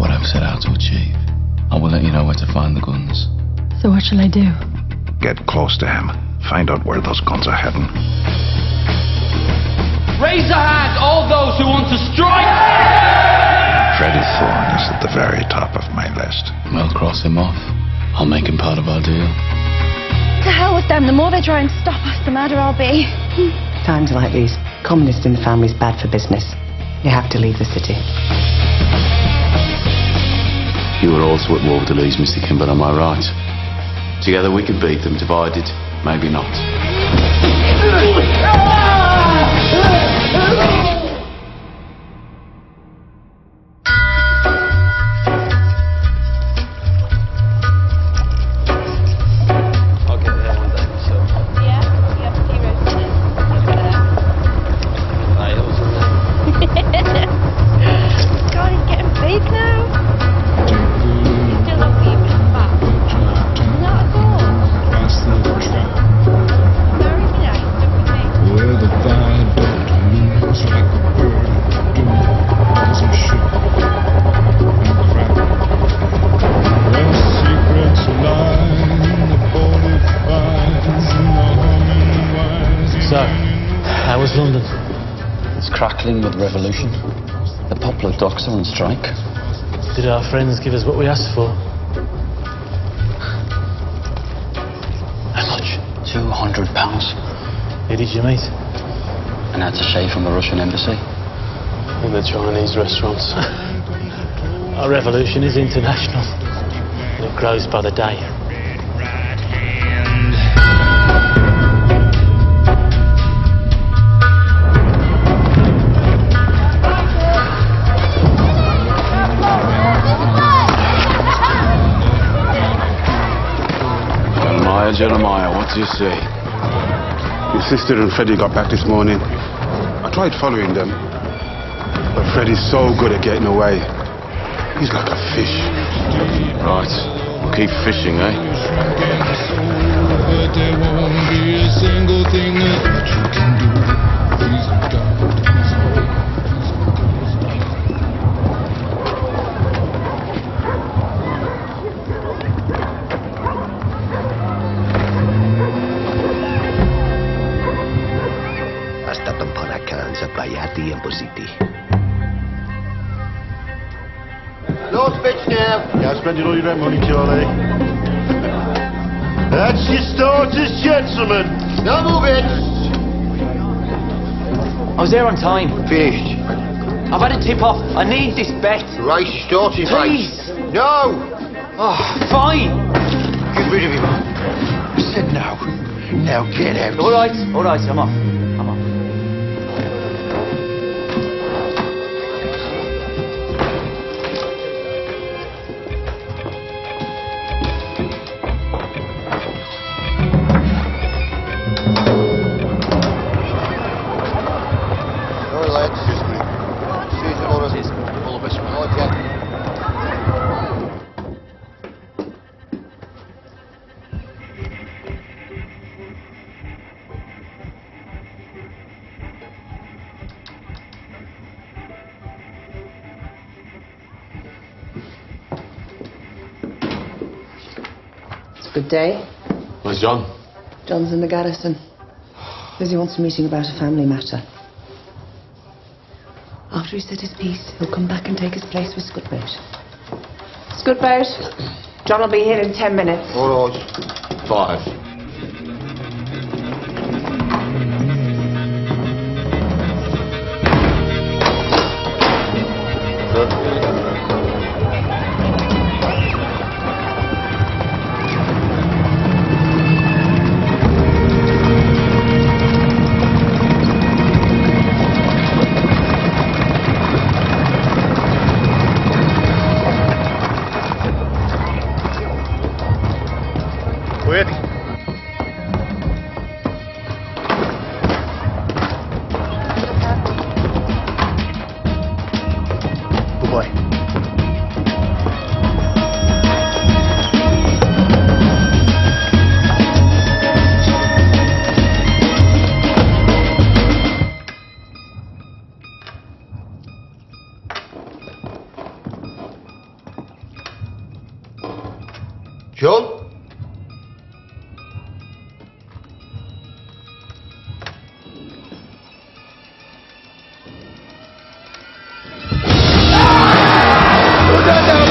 what I've set out to achieve. I will let you know where to find the guns. So what shall I do? Get close to him. Find out where those guns are heading. Raise a hand, all those who want to strike! Freddie Thorne is at the very top of my list. We'll cross him off. I'll make him part of our deal. To hell with them. The more they try and stop us, the madder I'll be. Times like these, communist in the family's bad for business. You have to leave the city. You were also at war with the Lees, Mr. Kimball, am I right? Together we could beat them, divided, maybe not. So, how was London? It's crackling with revolution. The Poplar docks are on strike. Did our friends give us what we asked for? How much? £200. Who did you meet? An attaché from the Russian embassy. In the Chinese restaurants. Our revolution is international. And it grows by the day. Jeremiah, what do you see? Your sister and Freddie got back this morning. I tried following them, but Freddie's so good at getting away. He's like a fish. Right, we'll keep fishing, eh? But there won't be a single thing that you can do. Please God, please God. Hasta Pampanacan sa Playati and City. No speech now. Yeah, spending all your rent money, Charlie. That's your starters, gentlemen. No more bits. I was there on time. Finished. I've had a tip off. I need this bet. Race starting, Please. mate. No. Oh, fine. Get rid of him. I said no. Now get out. All right, I'm off. I'm off. Good day. Where's John? John's in the garrison. Says he wants a meeting about a family matter. After he's said his piece, he'll come back and take his place with Scootboat. Scootboat, John will be here in 10 minutes. All right. 5. John?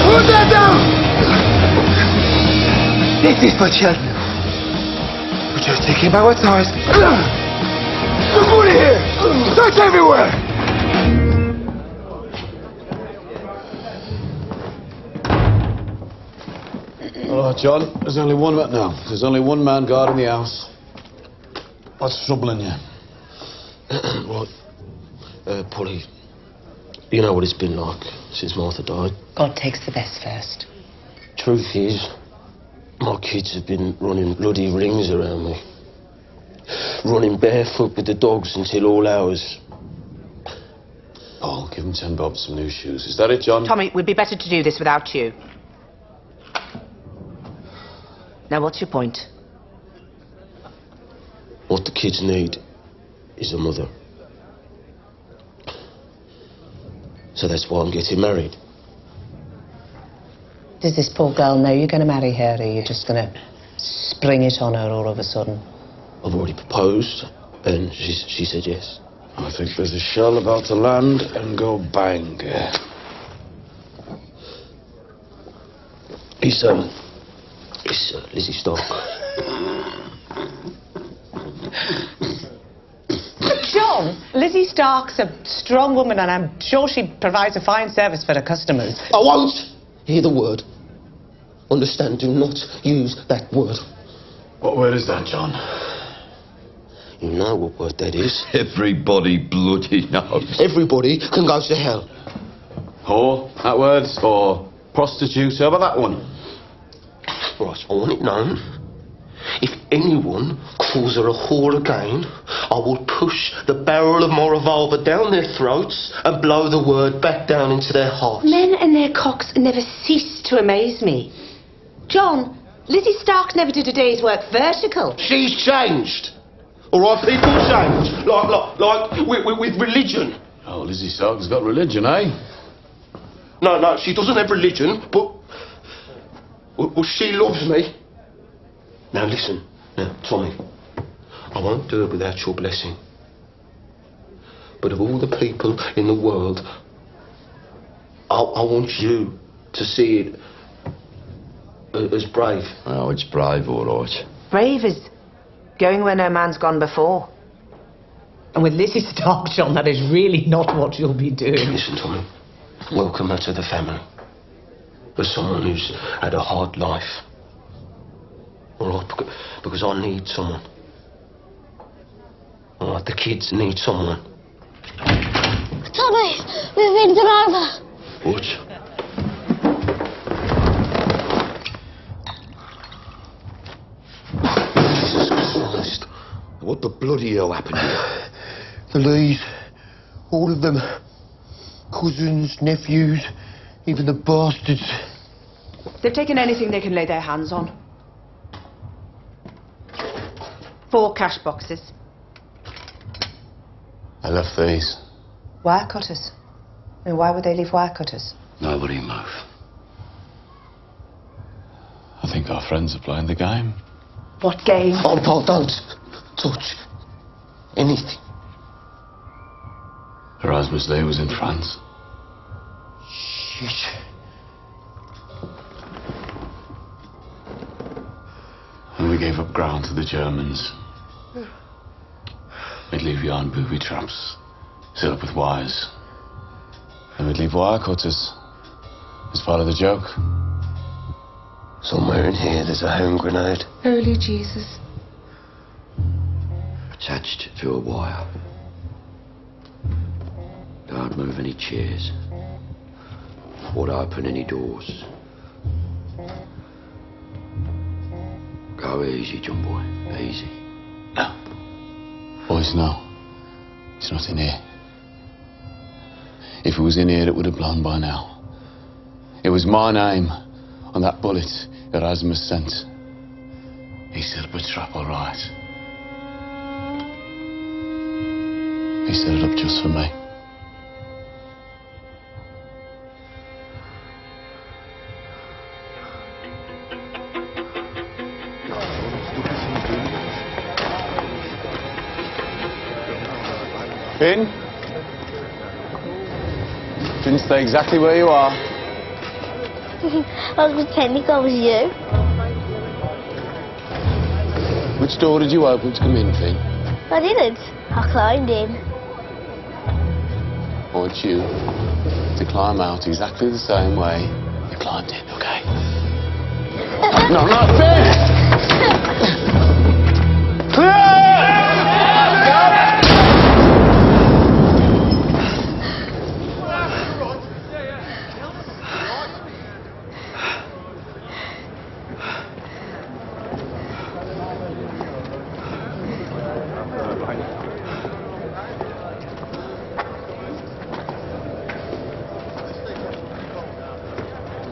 Put that down! This is for Cheltenham. We're just taking our time. Look out of here! That's everywhere! Oh, John, there's only one man now. There's only one man guarding the house. What's troubling you? Right. Polly, you know what it's been like since Martha died. God takes the best first. Truth is, my kids have been running bloody rings around me. Running barefoot with the dogs until all hours. Oh, give him 10 bob some new shoes. Is that it, John? Tommy, it would be better to do this without you. Now, what's your point? What the kids need is a mother. So that's why I'm getting married. Does this poor girl know you're going to marry her, or are you just going to spring it on her all of a sudden? I've already proposed, and she said yes. I think there's a shell about to land and go bang. It's Lizzie Stark. John, Lizzie Stark's a strong woman, and I'm sure she provides a fine service for her customers. I won't hear the word. Understand, do not use that word. What word is that, John? You know what word that is. Everybody bloody knows. Everybody can go to hell. Whore, that word, or prostitute, how about that one? Right, I want it known. If anyone calls her a whore again, I will push the barrel of my revolver down their throats and blow the word back down into their hearts. Men and their cocks never cease to amaze me. John, Lizzie Stark never did a day's work vertical. She's changed. All right, people change. Like with religion. Oh, Lizzie Stark's got religion, eh? No, she doesn't have religion, but she loves me. Now listen, Tommy, I won't do it without your blessing. But of all the people in the world, I want you to see it as brave. Oh, it's brave, all right. Brave is going where no man's gone before. And with Lizzie Stark, John, that is really not what you'll be doing. Listen, Tommy, welcome her to the family. As someone who's had a hard life. All right, because I need someone. All right, the kids need someone. Tommy, we've been driver. What? Jesus Christ. What the bloody hell happened here? The Lees, all of them. Cousins, nephews, even the bastards. They've taken anything they can lay their hands on. 4 cash boxes. I left these. Wire cutters. And why would they leave wire cutters? Nobody move. I think our friends are playing the game. What game? Oh, Paul, don't touch anything. Erasmus Lee was in France. Shit. And we gave up ground to the Germans. We'd leave behind booby traps, set up with wires. And we'd leave wire cutters as part of the joke. Somewhere in here there's a hand grenade. Holy Jesus. Attached to a wire. Don't move any chairs. Won't open any doors. Go easy, John boy. Easy. No. Boys, no. It's not in here. If it was in here, it would have blown by now. It was my name on that bullet Erasmus sent. He set up a trap, all right. He set it up just for me. Finn? Finn, stay exactly where you are. I was pretending I was you. Which door did you open to come in, Finn? I didn't. I climbed in. I want you to climb out exactly the same way you climbed in, okay? No, no, Finn!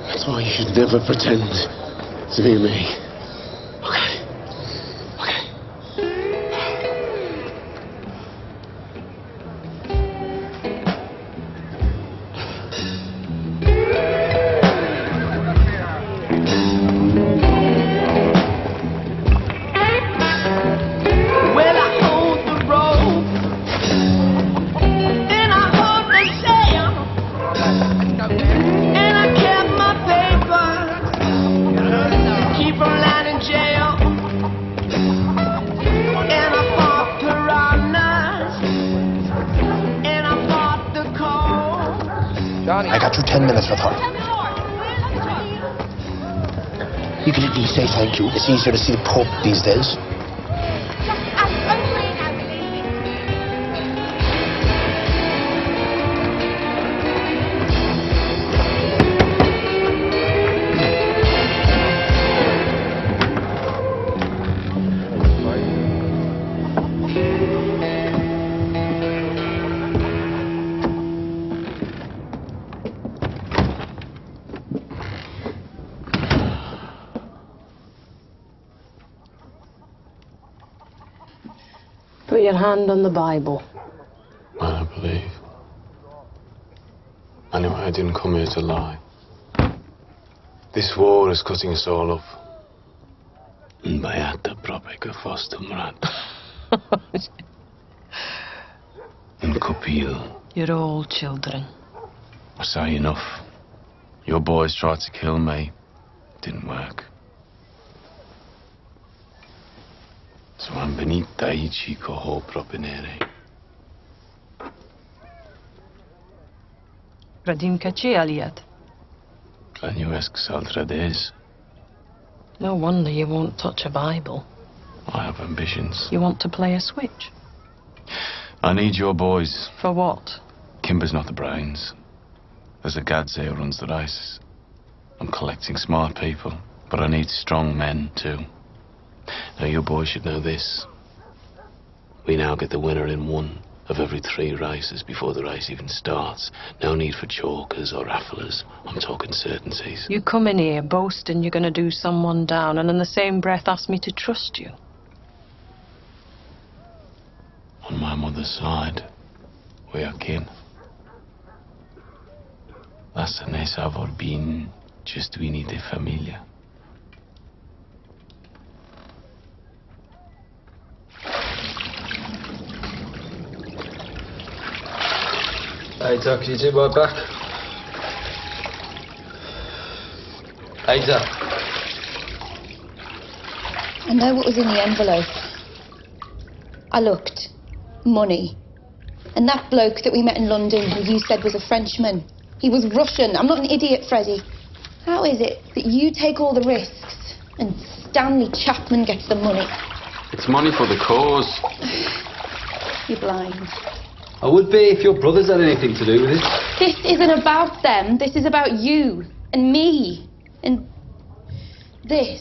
That's why you should never pretend to be me. Okay? Okay. Well, I hold the rope, and I hold the sail, and I kept my papers, keep from landing jail, and I fought piranhas, and I fought the cold. I got you 10 minutes with her. You can at least say thank you. It's easier to see the Pope these days. Put your hand on the Bible. I don't believe. Anyway, I didn't come here to lie. This war is cutting us all up. And Beata propega fostum rat. And Copil. You're all children. I say enough. Your boys tried to kill me. Didn't work. So I'm benita ici coho propenere. Radim ce aliat. Clanuesc saltrades. No wonder you won't touch a Bible. I have ambitions. You want to play a switch. I need your boys. For what? Kimber's not the brains. There's a Gadze who runs the race. I'm collecting smart people, but I need strong men too. Now your boys should know this. We now get the winner in one of every 3 races before the race even starts. No need for chalkers or rafflers. I'm talking certainties. You come in here boasting you're going to do someone down, and in the same breath ask me to trust you. On my mother's side, we are kin. Lasă ne să vorbim gestuini de familie. Hey, Doc, can you do my back? Hey, Doc. I know what was in the envelope. I looked. Money. And that bloke that we met in London who you said was a Frenchman. He was Russian. I'm not an idiot, Freddie. How is it that you take all the risks and Stanley Chapman gets the money? It's money for the cause. You're blind. I would be if your brothers had anything to do with it. This isn't about them. This is about you and me and this.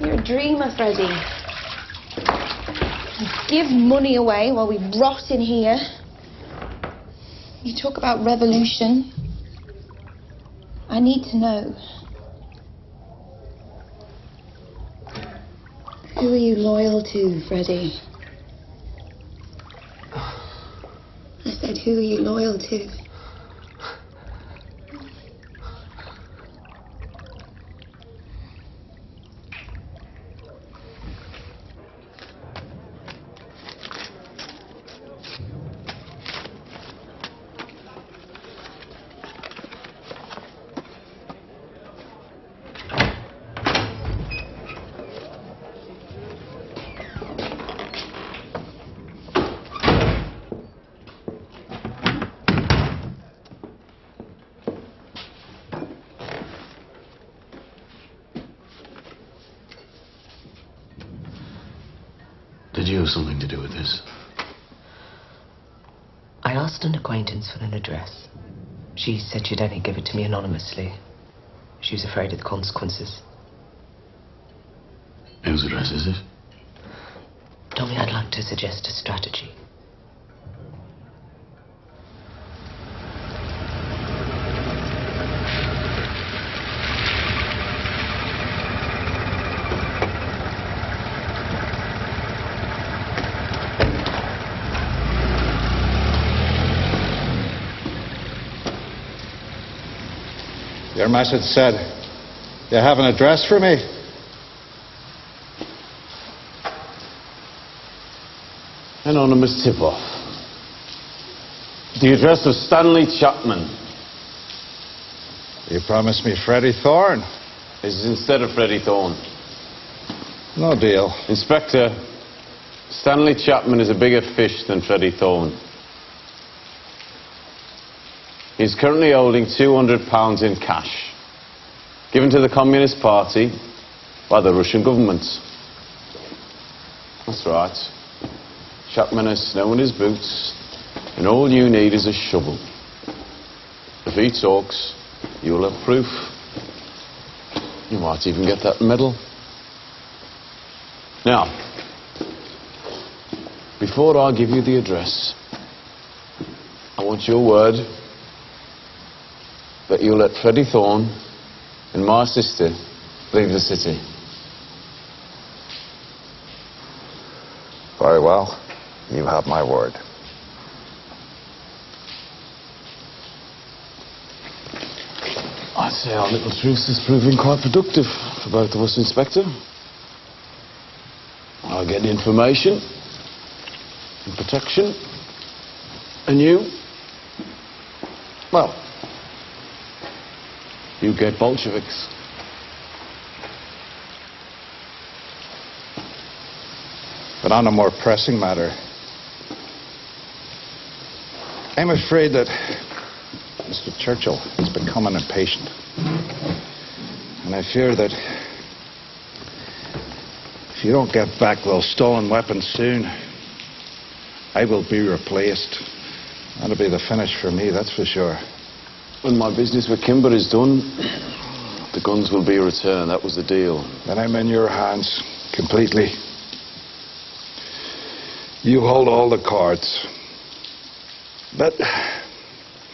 You're a dreamer, Freddie. You give money away while we rot in here. You talk about revolution. I need to know. Who are you loyal to, Freddie? I said, who are you loyal to? you have something to do with this? I asked an acquaintance for an address. She said she'd only give it to me anonymously. She was afraid of the consequences. Whose address is it? Told me I'd like to suggest a strategy. Your message said you have an address for me. Anonymous tip-off. The address of Stanley Chapman. You promised me Freddie Thorne. This is instead of Freddie Thorne. No deal. Inspector, Stanley Chapman is a bigger fish than Freddie Thorne. He's currently holding £200 in cash, given to the Communist Party by the Russian government. That's right. Chapman has snow in his boots, and all you need is a shovel. If he talks, you'll have proof. You might even get that medal. Now, before I give you the address, I want your word that you'll let Freddie Thorne and my sister leave the city. Very well. You have my word. I'd say our little truce is proving quite productive for both of us, Inspector. I'll get information and protection, and you, well, you get Bolsheviks. But on a more pressing matter, I'm afraid that Mr. Churchill is becoming impatient. And I fear that if you don't get back those stolen weapons soon, I will be replaced. That'll be the finish for me, that's for sure. When my business with Kimber is done, the guns will be returned. That was the deal. Then I'm in your hands completely. You hold all the cards. But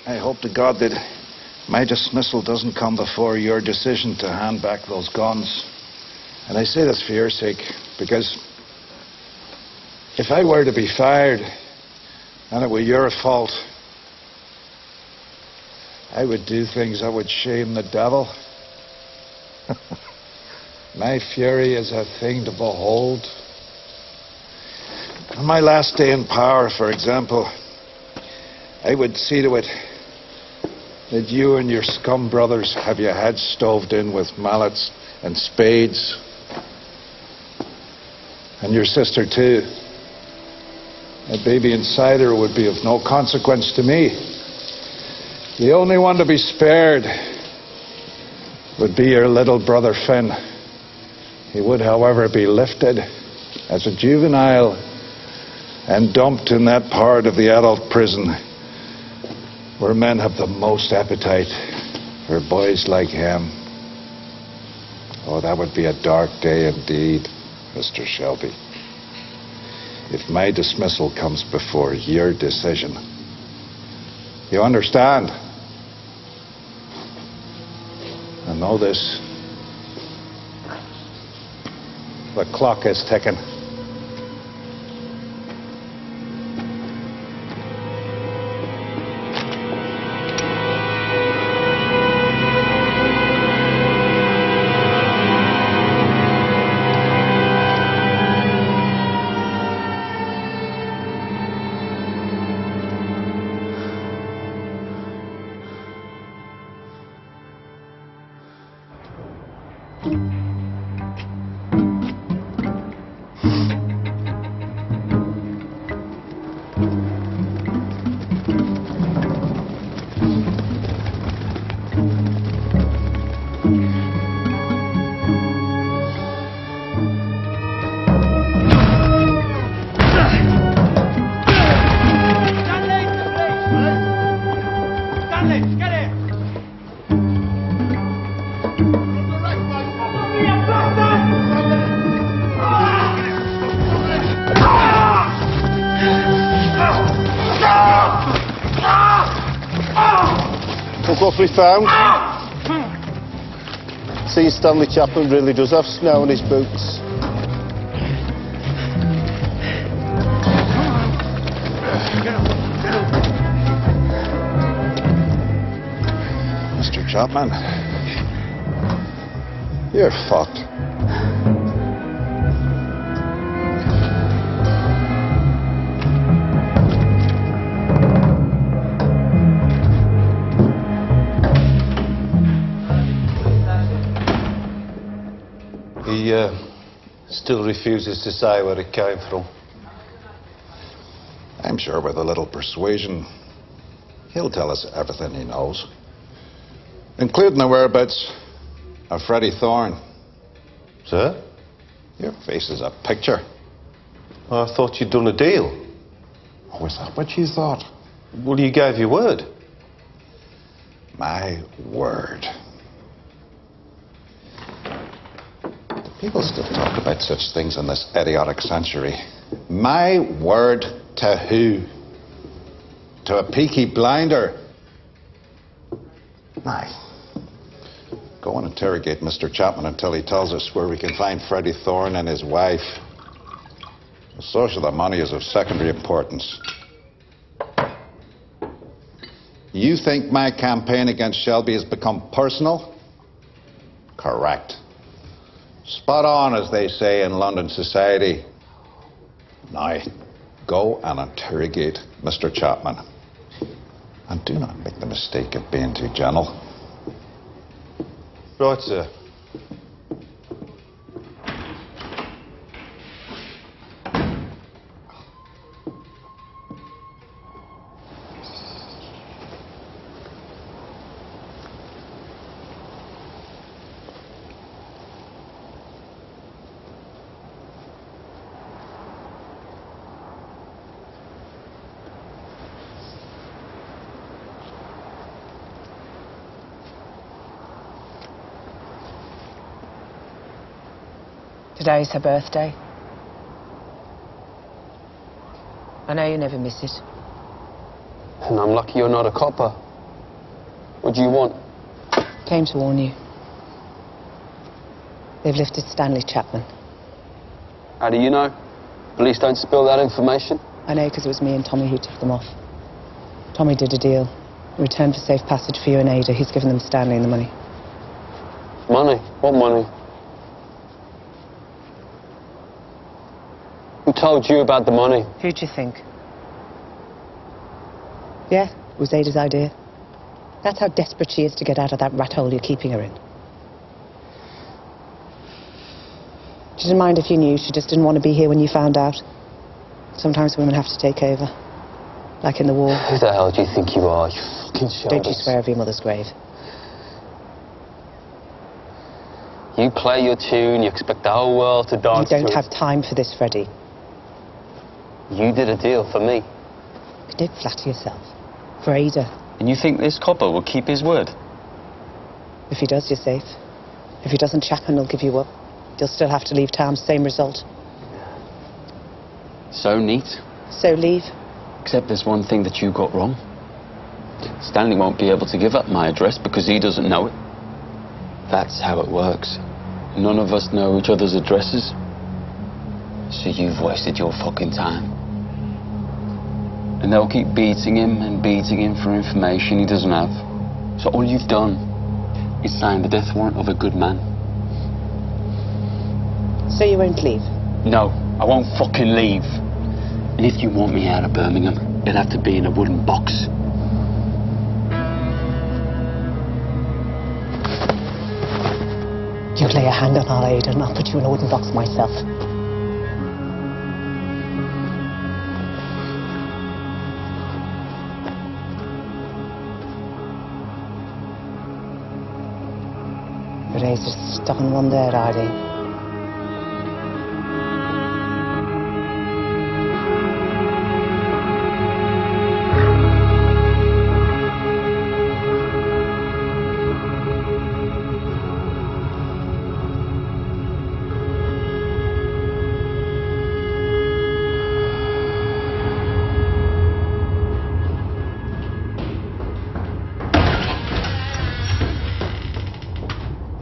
I hope to God that my dismissal doesn't come before your decision to hand back those guns. And I say this for your sake, because if I were to be fired and it were your fault, I would do things that would shame the devil. My fury is a thing to behold. On my last day in power, for example, I would see to it that you and your scum brothers have your heads stoved in with mallets and spades. And your sister too. A baby inside her would be of no consequence to me. The only one to be spared would be your little brother Finn. He would, however, be lifted as a juvenile and dumped in that part of the adult prison where men have the most appetite for boys like him. Oh, that would be a dark day indeed, Mr. Shelby. If my dismissal comes before your decision. You understand? And know this. The clock is ticking. Look what we found. See, Stanley Chapman really does have snow on his boots. Mr. Chapman, you're fucked. He still refuses to say where it came from. I'm sure with a little persuasion, he'll tell us everything he knows, including the whereabouts of Freddie Thorne. Sir? Your face is a picture. I thought you'd done a deal. Oh, is that what you thought? Well, you gave your word. My word. People still talk about such things in this idiotic century. My word to who? To a Peaky blinder? Aye. Go and interrogate Mr. Chapman until he tells us where we can find Freddie Thorne and his wife. The source of the money is of secondary importance. You think my campaign against Shelby has become personal? Correct. Spot on, as they say in London society. Now, go and interrogate Mr. Chapman. And do not make the mistake of being too gentle. Right, sir. Today's her birthday. I know you never miss it. And I'm lucky you're not a copper. What do you want? Came to warn you. They've lifted Stanley Chapman. How do you know? Police don't spill that information. I know because it was me and Tommy who tipped them off. Tommy did a deal. In return for safe passage for you and Ada, he's given them Stanley and the money. Money? What money? Who told you about the money? Who do you think? Yeah, it was Ada's idea. That's how desperate she is to get out of that rat hole you're keeping her in. She didn't mind if you knew, she just didn't want to be here when you found out. Sometimes women have to take over. Like in the war. Who the hell do you think you are, you fucking shoulders? Don't you swear over your mother's grave. You play your tune, you expect the whole world to dance. You don't have time for this, Freddie. You did a deal for me. You did flatter yourself. For Ada. And you think this copper will keep his word? If he does, you're safe. If he doesn't, Chapman will give you up. You'll still have to leave town, same result. So neat. So leave. Except there's one thing that you got wrong. Stanley won't be able to give up my address because he doesn't know it. That's how it works. None of us know each other's addresses. So you've wasted your fucking time. And they'll keep beating him for information he doesn't have. So all you've done is sign the death warrant of a good man. So you won't leave? No, I won't fucking leave. And if you want me out of Birmingham, it'll have to be in a wooden box. You lay a hand on our Ada and I'll put you in a wooden box myself. But Ada's stuck on one there, Artie.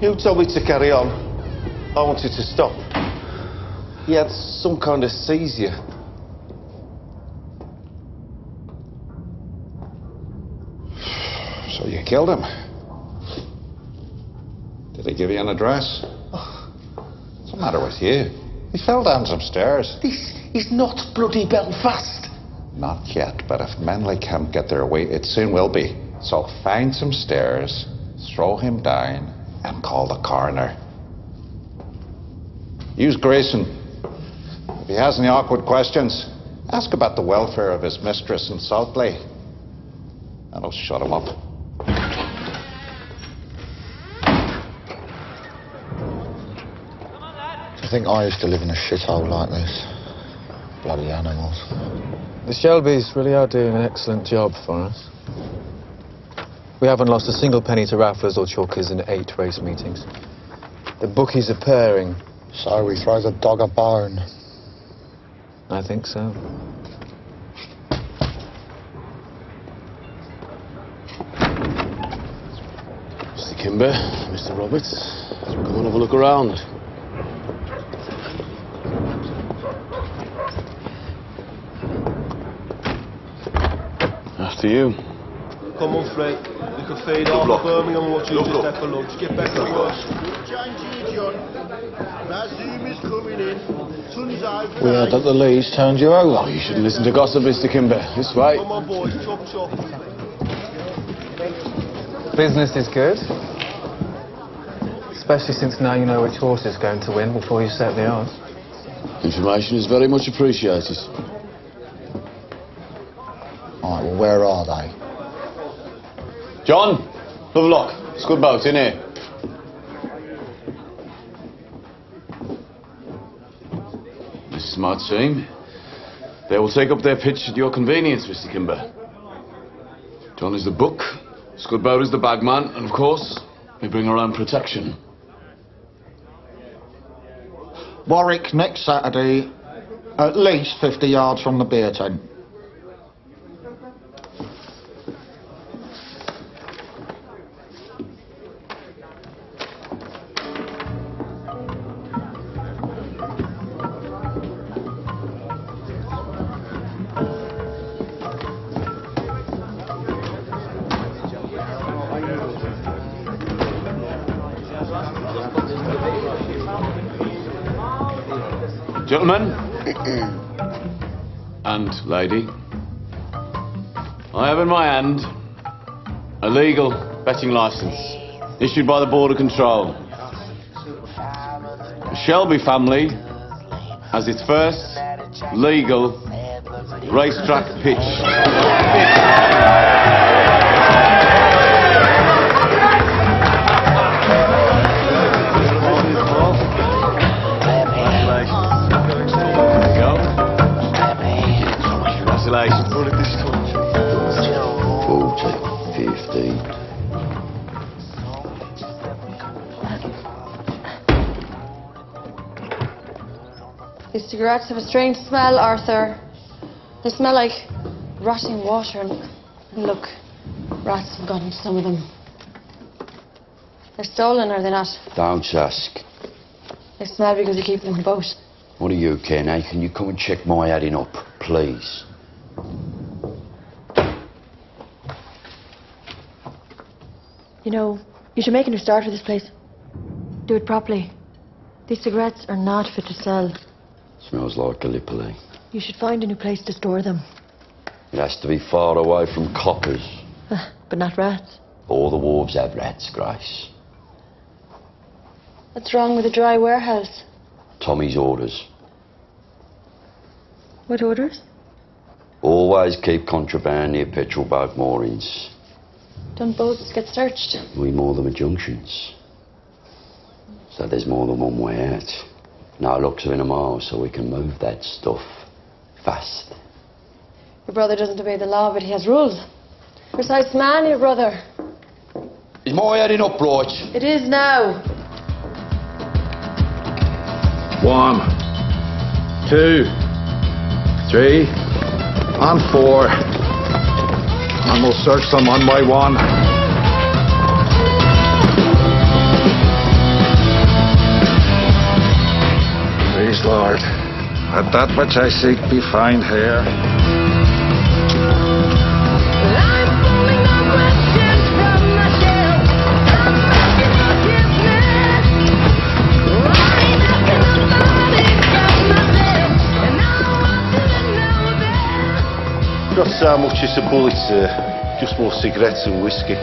You told me to carry on. I wanted to stop. He had some kind of seizure. So you killed him? Did he give you an address? What's the matter with you? He fell down some stairs. This is not bloody Belfast. Not yet, but if Manley can't get their way, it soon will be. So find some stairs, throw him down, and call the coroner. Use Grayson. If he has any awkward questions, ask about the welfare of his mistress in Saltley. That'll shut him up. I think I used to live in a shithole like this. Bloody animals. The Shelbys really are doing an excellent job for us. We haven't lost a single penny to rafflers or chalkers in 8 race meetings. The bookies are pairing. So we throw the dog a bone. I think so. Mr. Kimber, Mr. Roberts, come and have a look around. After you. Come on, Fred. You can feed off of Birmingham and what you just had for lunch. Get back to us. We heard that the Lees turned you over. Oh, you shouldn't listen to gossip, Mr. Kimber. This way. Come on, boys. Chop, chop. Business is good. Especially since now you know which horse is going to win before you set the odds. Information is very much appreciated. All right, well, where are they? John, have a look. It's a good boat, in here. This is my team. They will take up their pitch at your convenience, Mr. Kimber. John is the book, Scudboat is the bagman, and of course, we bring our own protection. Warwick next Saturday, at least 50 yards from the beer tent. Gentlemen and lady, I have in my hand a legal betting license issued by the Border Control. The Shelby family has its first legal racetrack pitch. Congratulations. 40, 15. These cigarettes have a strange smell, Arthur. They smell like rotting water. And look, rats have gotten to some of them. They're stolen, are they not? Don't ask. They smell because you keep them in the boat. What do you care now? Can you come and check my adding up, please? You know, you should make a new start with this place. Do it properly. These cigarettes are not fit to sell. Smells like Gallipoli. You should find a new place to store them. It has to be far away from coppers. But not rats. All the wharves have rats, Grace. What's wrong with a dry warehouse? Tommy's orders. What orders? Always keep contraband near petrol boat moorings. Don't boats get searched? We moor them at junctions. So there's more than one way out. No looks are in a mile, so we can move that stuff fast. Your brother doesn't obey the law, but he has rules. Precise man, your brother. Is my adding up right? It is now. 1, 2, 3, and 4. And we'll search them one by one. praise Lord. Let that which I seek be found here. Not so much as a bullet, sir. Just more cigarettes and whiskey.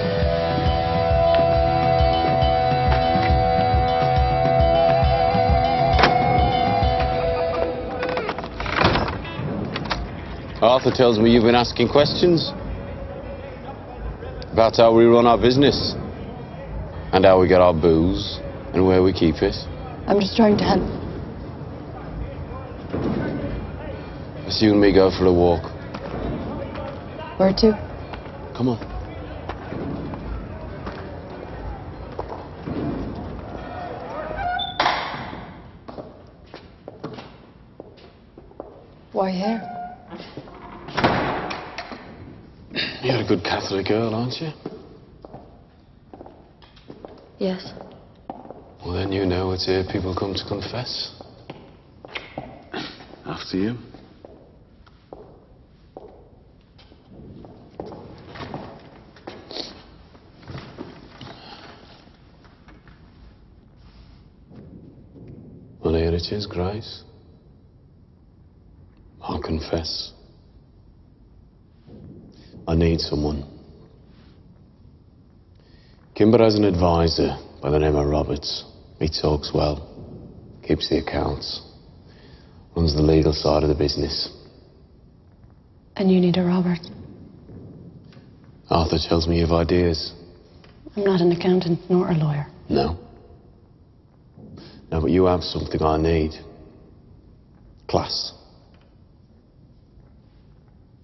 Arthur tells me you've been asking questions about how we run our business and how we get our booze and where we keep it. I'm just trying to help. Let's you and me go for a walk. Where to? Come on. Why here? You're a good Catholic girl, aren't you? Yes. Well, then you know it's here people come to confess. After you. Well, here it is, Grace. I'll confess. I need someone. Kimber has an advisor by the name of Roberts. He talks well, keeps the accounts, runs the legal side of the business. And you need a Robert. Arthur tells me you have ideas. I'm not an accountant nor a lawyer. No. No, but you have something I need. Class.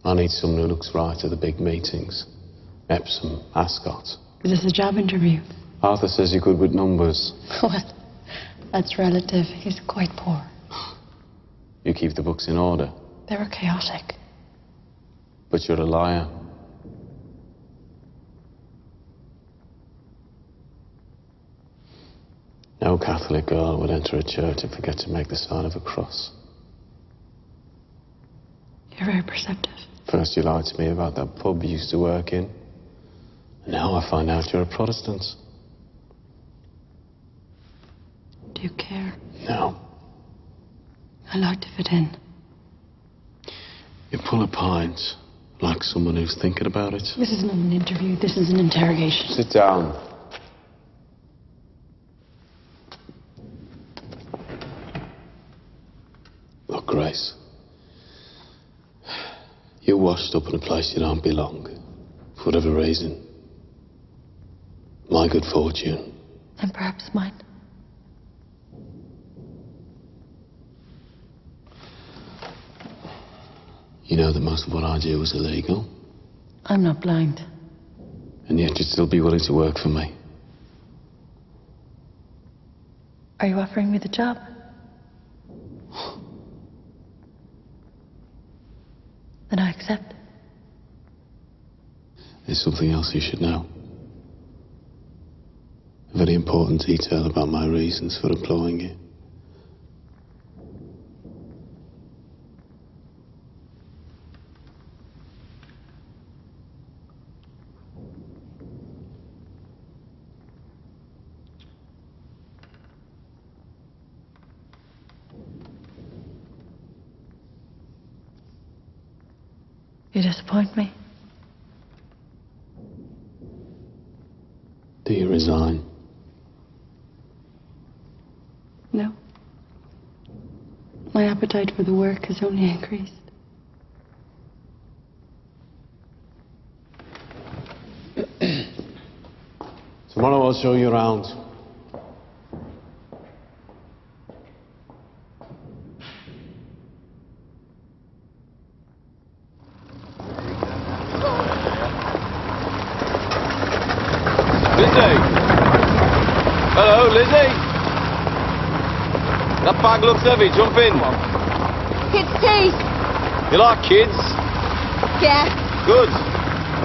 I need someone who looks right at the big meetings. Epsom, Ascot. Is this a job interview? Arthur says you're good with numbers. What? That's relative. He's quite poor. You keep the books in order. They were chaotic. But you're a liar. No Catholic girl would enter a church and forget to make the sign of a cross. You're very perceptive. First you lied to me about that pub you used to work in. And now I find out you're a Protestant. Do you care? No. I like to fit in. You pull a pint like someone who's thinking about it. This isn't an interview. This is an interrogation. Sit down. Look, Grace. You're washed up in a place you don't belong, for whatever reason. My good fortune. And perhaps mine. You know that most of what I do is illegal, I'm not blind. and yet you'd still be willing to work for me. Are you offering me the job? Then I accept. There's something else you should know. A very important detail about my reasons for employing you. You disappoint me. Do you resign? No. My appetite for the work has only increased. Tomorrow I'll show you around. Lizzie! Hello, Lizzie! That bag looks heavy, jump in. Kids' tea. You like kids? Yeah. Good.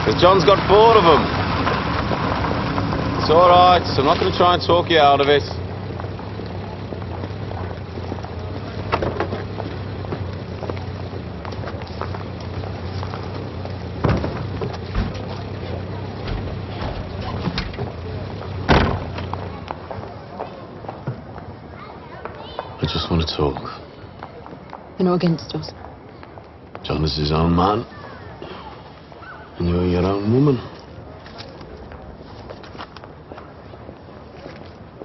Because John's got 4 of them. It's all right, I'm not going to try and talk you out of it. just want to talk. They're not against us. John is his own man. And you're your own woman.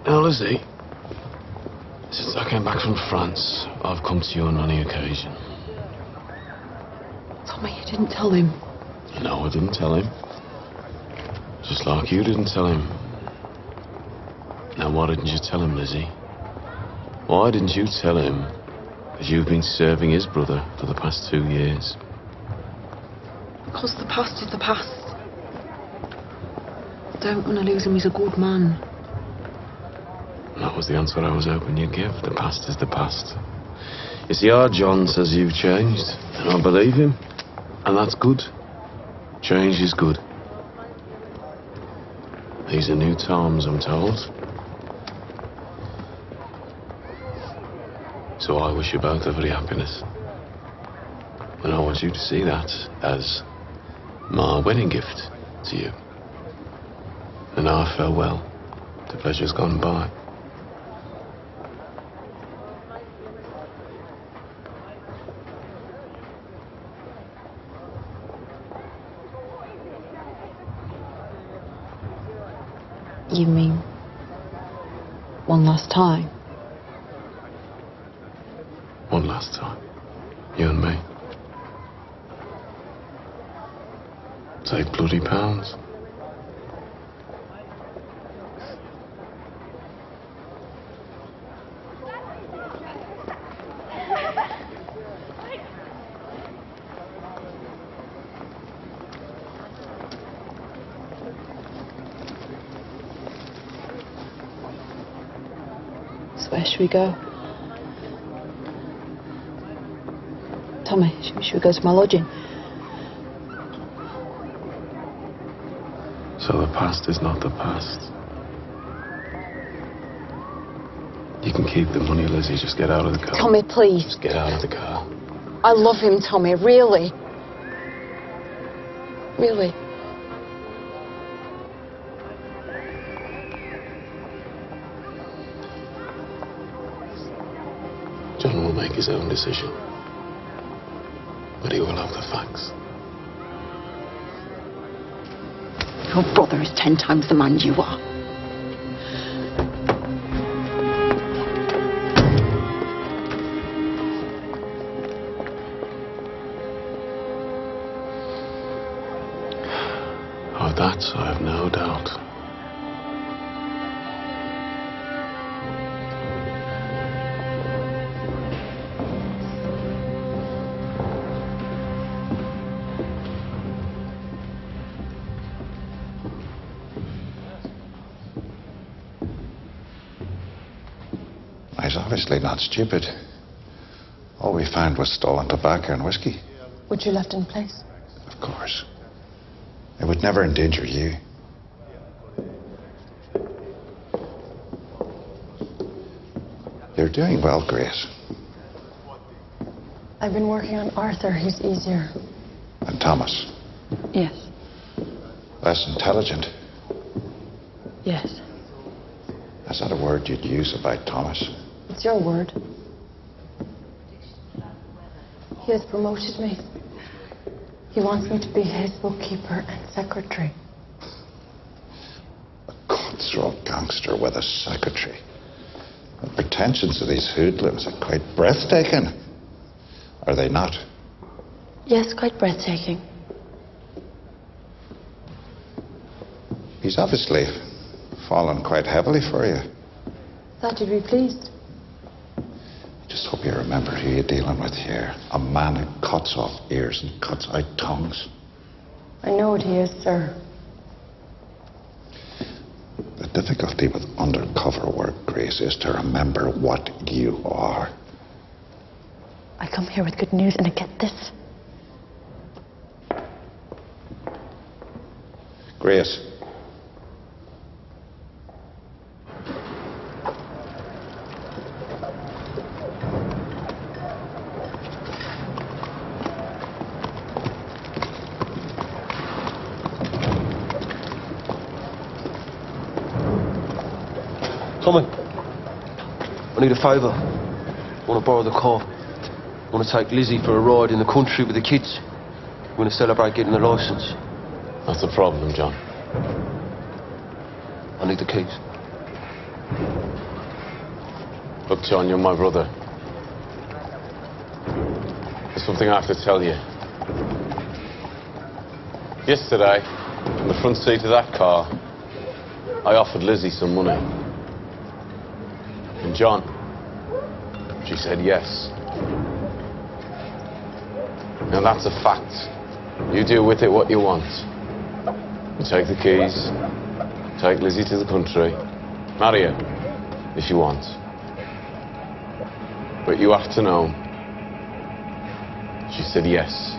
Now, Lizzie, since I came back from France, I've come to you on any occasion. Tommy, you didn't tell him. No, I didn't tell him. Just like you didn't tell him. Now, why didn't you tell him, Lizzie? Why didn't you tell him that you've been serving his brother for the past 2 years? Because the past is the past. I don't want to lose him. He's a good man. That was the answer I was hoping you'd give. The past is the past. You see, our John says you've changed, and I believe him. And that's good. Change is good. These are new times, I'm told. So I wish you both every happiness. And I want you to see that as my wedding gift to you. And our farewell to pleasures gone by. You mean one last time? One last time. You and me. It's £8 bloody. So where should we go? Tommy, should we go to my lodging? So the past is not the past. You can keep the money, Lizzie. Just get out of the car. Tommy, please. Just get out of the car. I love him, Tommy, really. Really. John will make his own decision. But he will have the facts. Your brother is 10 times the man you are. Of that, I have no doubt. He's obviously not stupid. All we found was stolen tobacco and whiskey. Which you left in place? Of course. It would never endanger you. You're doing well, Grace. I've been working on Arthur. He's easier. And Thomas. Yes. Less intelligent. Yes. Is that a word you'd use about Thomas? It's your word. He has promoted me. He wants me to be his bookkeeper and secretary. A cutthroat gangster with a secretary. The pretensions of these hoodlums are quite breathtaking. Are they not? Yes, quite breathtaking. He's obviously fallen quite heavily for you. Thought you'd be pleased. Just hope you remember who you're dealing with here. A man who cuts off ears and cuts out tongues. I know what he is, sir. The difficulty with undercover work, Grace, is to remember what you are. I come here with good news and I get this. Grace. Tommy, I need a favour. Want to borrow the car. Want to take Lizzie for a ride in the country with the kids. Want to celebrate getting a licence. That's the problem, John. I need the keys. Look, John, you're my brother. There's something I have to tell you. Yesterday, in the front seat of that car, I offered Lizzie some money. And John, she said yes. Now that's a fact. You do with it what you want. You take the keys, take Lizzie to the country, marry her, if you want. But you have to know, she said yes.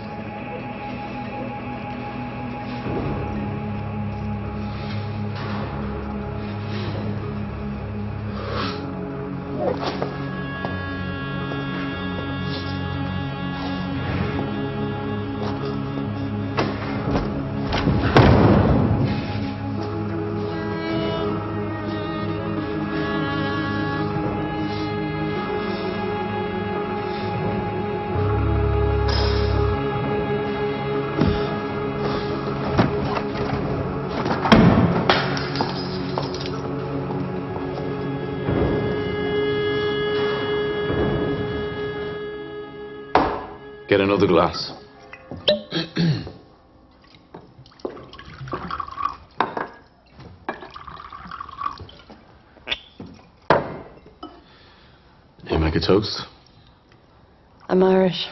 Get another glass. You make a toast? I'm Irish.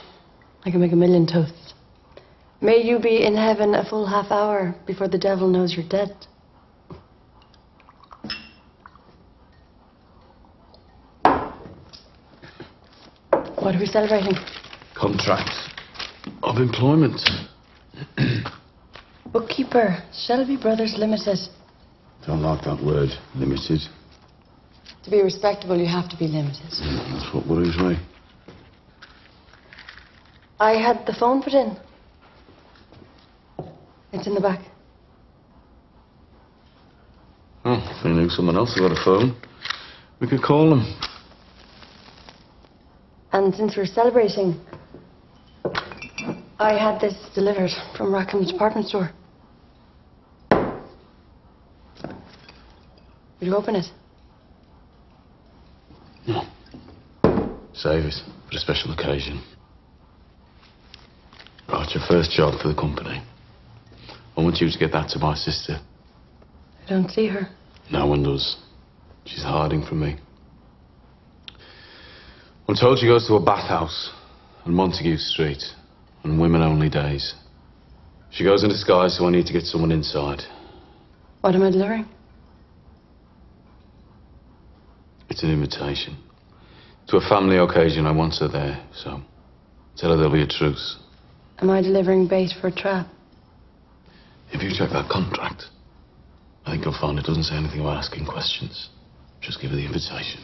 I can make a million toasts. May you be in heaven a full half hour before the devil knows you're dead. What are we celebrating? Contract of employment. Bookkeeper, Shelby Brothers Limited. Don't like that word, limited. To be respectable, you have to be limited. That's what worries me. I had the phone put in. It's in the back. Oh, if we knew someone else who had a phone, we could call them. And since we're celebrating, I had this delivered from Rackham's department store. Will you open it? No. Save it for a special occasion. Right, your first job for the company. I want you to get that to my sister. I don't see her. No one does. She's hiding from me. I'm told she goes to a bathhouse on Montague Street on women-only days. She goes in disguise, so I need to get someone inside. What am I delivering? It's an invitation. To a family occasion, I want her there, so tell her there'll be a truce. Am I delivering bait for a trap? If you check that contract, I think you'll find it doesn't say anything about asking questions. Just give her the invitation.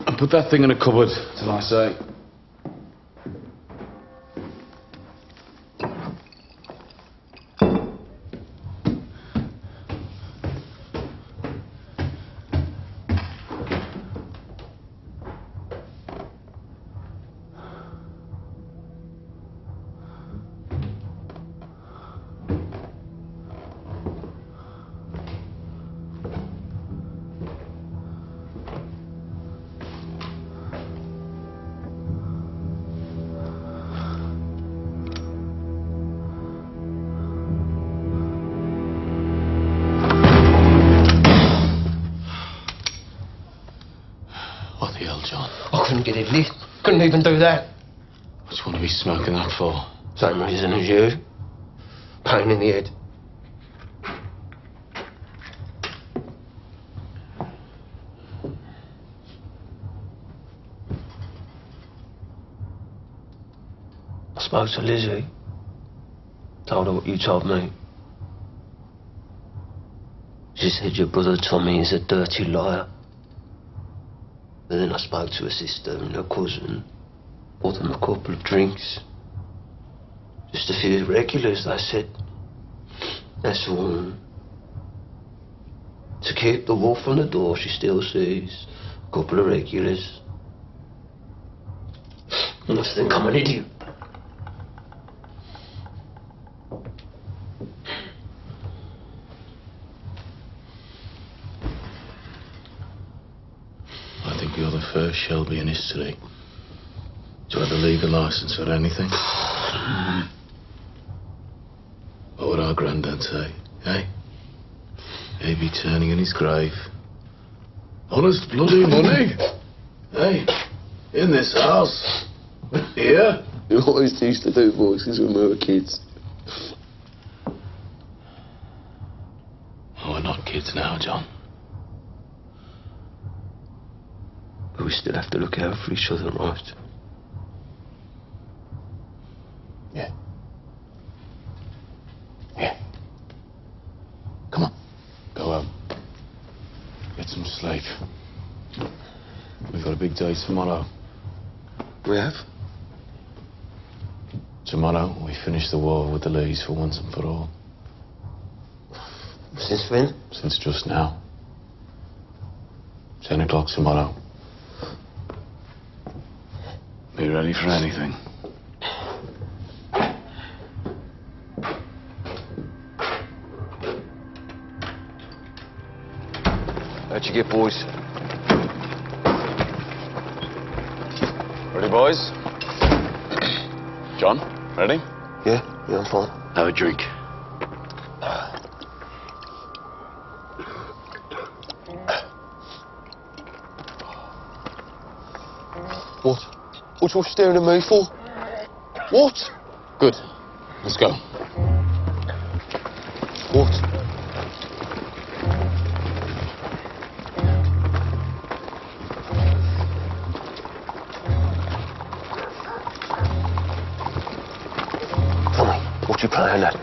And put that thing in a cupboard till I say. What the hell, John? I couldn't get it lit. Couldn't even do that. What do you want to be smoking that for? Same reason as you. Pain in the head. I spoke to Lizzie. Told her what you told me. She said your brother Tommy is a dirty liar. But then I spoke to her sister and her cousin. Bought them a couple of drinks. Just a few regulars, they said. That's all. To keep the wolf from the door, she still sees Couple of regulars. You must think I'm an idiot. I think you're the first Shelby in history to have a legal license for anything. What would our granddad say, eh? He'd be turning in his grave. Honest bloody money! Hey, in this house. Here? You always used to do voices when we were kids. Oh, we're not kids now, John. But we still have to look out for each other, right? Yeah. Yeah. Come on. Go home. Get some sleep. We've got a big day tomorrow. We have? Tomorrow, we finish the war with the Lees for once and for all. Since when? Since just now. 10 o'clock tomorrow. Be ready for anything. How'd you get, boys? Ready, boys? John, ready? Yeah, I'm fine. Have a drink. What? What you staring at me for? What? Good. Let's go. What? Tommy, what you playing at?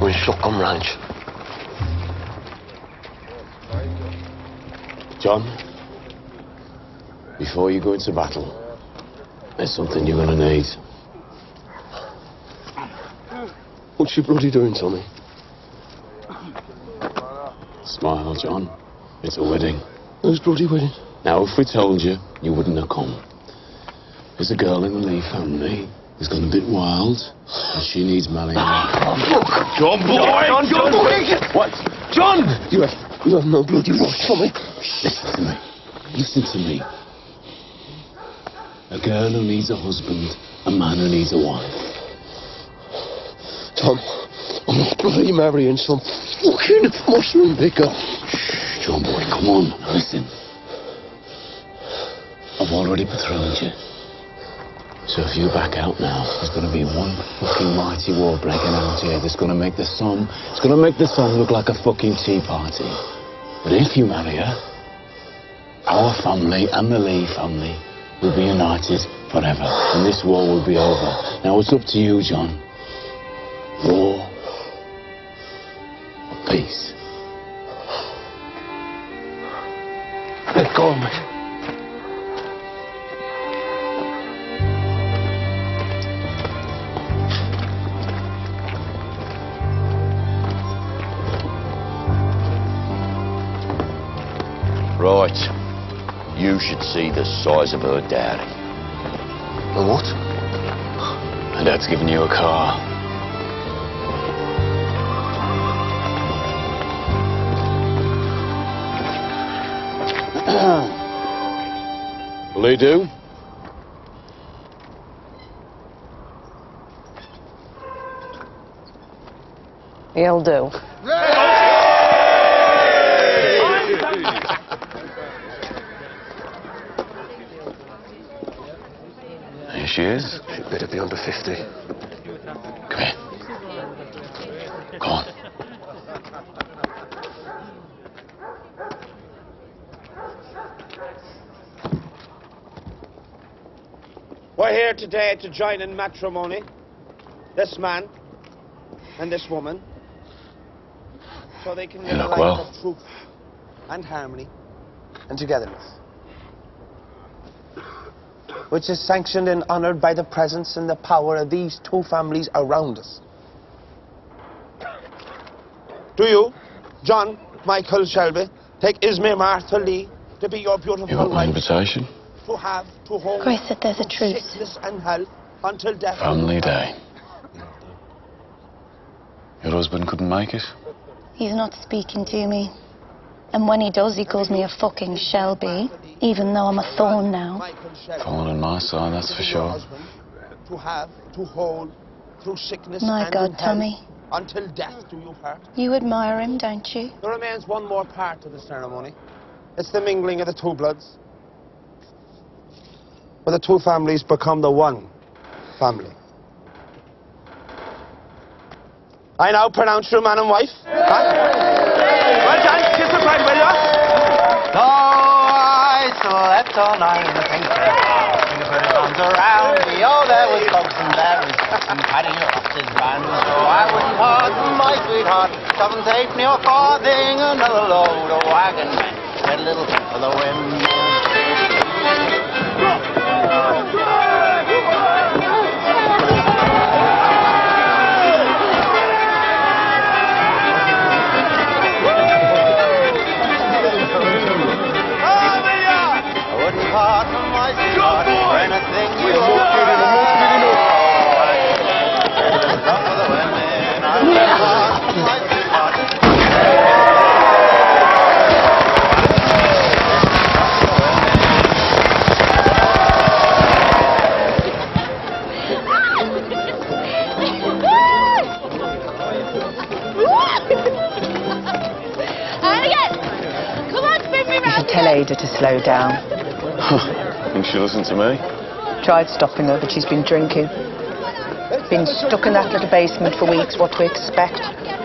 We're in shotgun range. John, before you go into battle, there's something you're gonna need. What's you bloody doing, Tommy? Smile, John. It's a wedding. Whose bloody wedding? Now, if we told you, you wouldn't have come. There's a girl in the Lee family who's gone a bit wild, and she needs marrying. John, boy! John, boy! What? John! You have no bloody right, Tommy. Listen to me. Listen to me. A girl who needs a husband, a man who needs a wife. Tom, I'm not bloody marrying some fucking mushroom picker. Shh, John boy, come on, listen. I've already betrothed you. So if you back out now, there's going to be one fucking mighty war breaking out here that's going to make the sun, it's going to make the sun look like a fucking tea party. But if you marry her, our family and the Lee family will be united forever, and this war will be over. Now it's up to you, John. War or peace? Let go of me. Right. You should see the size of her daddy. A what? And Dad's giving you a car. Will he do? He'll do. Here she is. She better be under 50. Come here. Come on. We're here today to join in matrimony, this man and this woman, so they can live a life of truth and harmony and togetherness, which is sanctioned and honoured by the presence and the power of these two families around us. Do you, John Michael Shelby, take Ismay Martha Lee to be your beautiful You got my wife, invitation? to have, to hold, Christ said there's a truce. sickness and health until death. Family day. Your husband couldn't make it? He's not speaking to me. And when he does, he calls me a fucking Shelby, even though I'm a thorn now. Thorn on my side, that's for sure. To have, to hold, through sickness My and God, in health, Tommy. until death do you part. You admire him, don't you? There remains one more part to the ceremony. It's the mingling of the two bloods. Where the two families become the one family. I now pronounce you man and wife. Well done, kiss the bride, will ya? So I slept all night in the pink bed. You put his arms around me. Oh, there was bugs and berries and Paddy lost his brand. So I wouldn't part from my sweetheart. Seven take me a farthing, another load of wagon men. Get a little for the wind. Part from my sweetheart for anything you want. Stop for the women. I wouldn't part from my sweetheart. And again! Come on, spin me round! You should tell Ada to slow down. Think she'll listen to me? Tried stopping her, but she's been drinking. Been stuck in that little basement for weeks. What to expect?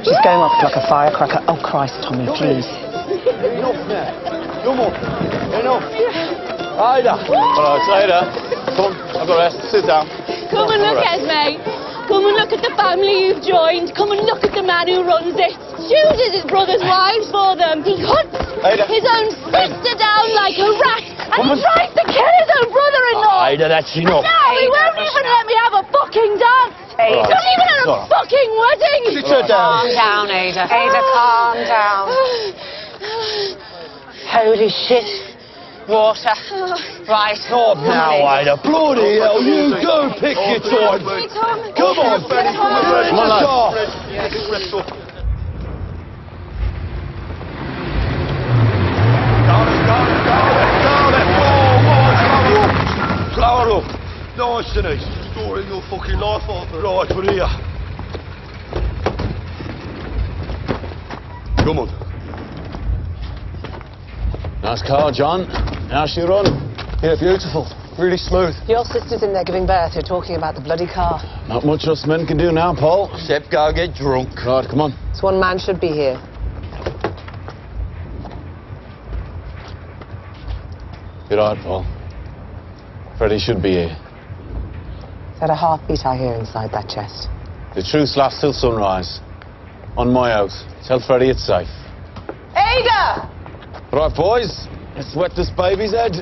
She's going off like a firecracker. Oh, Christ, Tommy, please. Enough now. No more. Enough. Ida. All right, Ida. Come on, have a rest. Sit down. Come and look, Esme. Come and look at the family you've joined. Come and look at the man who runs it. Chooses his brother's wives for them. He hunts his own sister down like a rat. And he tries to kill his own brother-in-law. Ida, that's enough. No, he won't even let me have a fucking dance. Ada. Not even at a fucking wedding. Sit her down. Calm down, Ada. Ada, calm down. Holy shit. Water. Right. Stop now, Ida. Bloody hell, you do pick your time. Come on, Benny. Come on, lad. Flower up. Nice, Denise. Storing your fucking life off. Right, we're here. Come on. Nice car, John. How's she run? Yeah, beautiful. Really smooth. Your sister's in there giving birth. You're talking about the bloody car. Not much us men can do now, Paul. Except go get drunk. Right, come on. This one man should be here. You're right, Paul. Freddie should be here. Is that a heartbeat I hear inside that chest? The truce lasts till sunrise. On my oath. Tell Freddie it's safe. Ada! Right, boys. Let's wet this baby's head.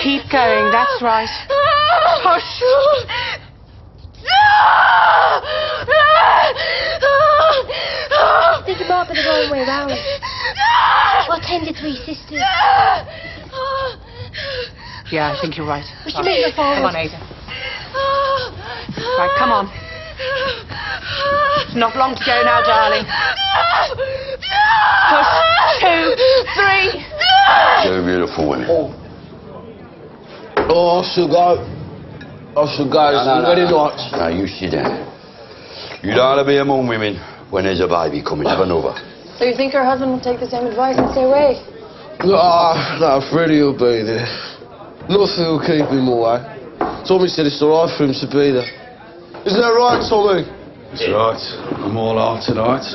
Keep going, that's right. Hush. I think you might be the wrong way round. Or 10 to 3 sisters. Yeah, I think you're right. We should move her forward. Come on, Ada. Right, come on. It's not long to go now, darling. Push. 2, 3. You're beautiful women. Oh, I should go. I should go. It's very nice. No, you sit down. You don't want to be among women when there's a baby coming. Have another. So you think her husband would take the same advice and stay away? No, Freddie will be there. Nothing will keep him away. Tommy said it's all right for him to be there. Isn't that right, Tommy? That's right. I'm all out tonight.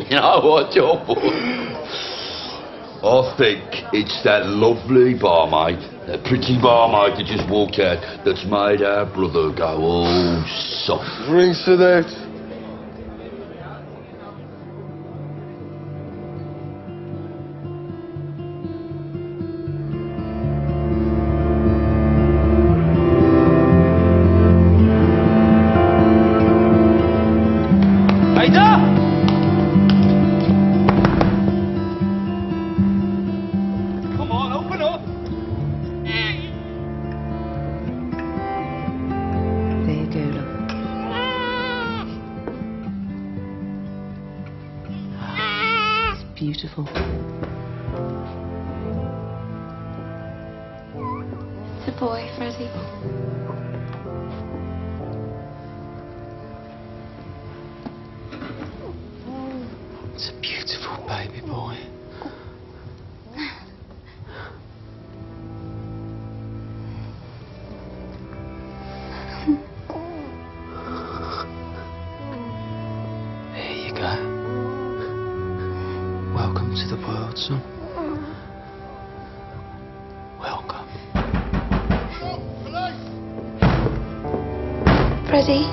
You know what, Joe? I think it's that lovely barmaid, that pretty barmaid that just walked out, that's made our brother go all soft. Rings to that. beautiful. It's a boy, Freddie. It's a beautiful baby boy. Here you go. Welcome to the world, son. Welcome. Freddie.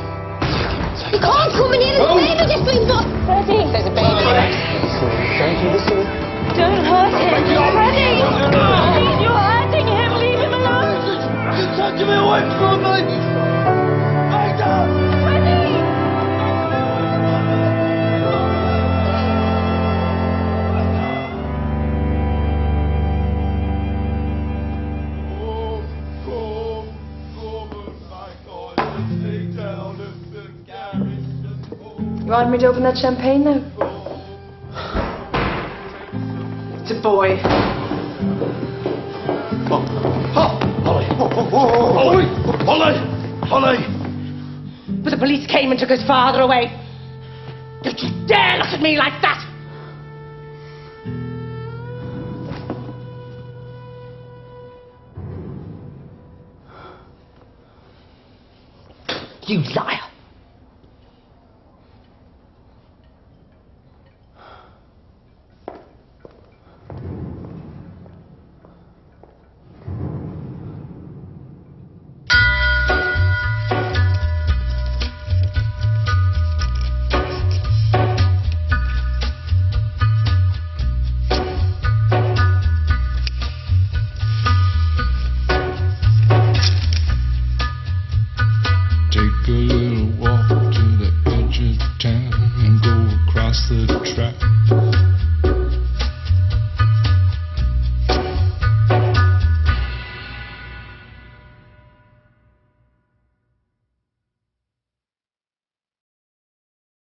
You can't come in here. There's a baby just been born. Freddie. There's a baby. Don't you listen? Don't hurt him. Freddie! You're hurting him. Leave him alone. You're taking me away from me! Freddie! You want me to open that champagne now? It's a boy. Holly! But the police came and took his father away. Don't you dare look at me like that! You liar!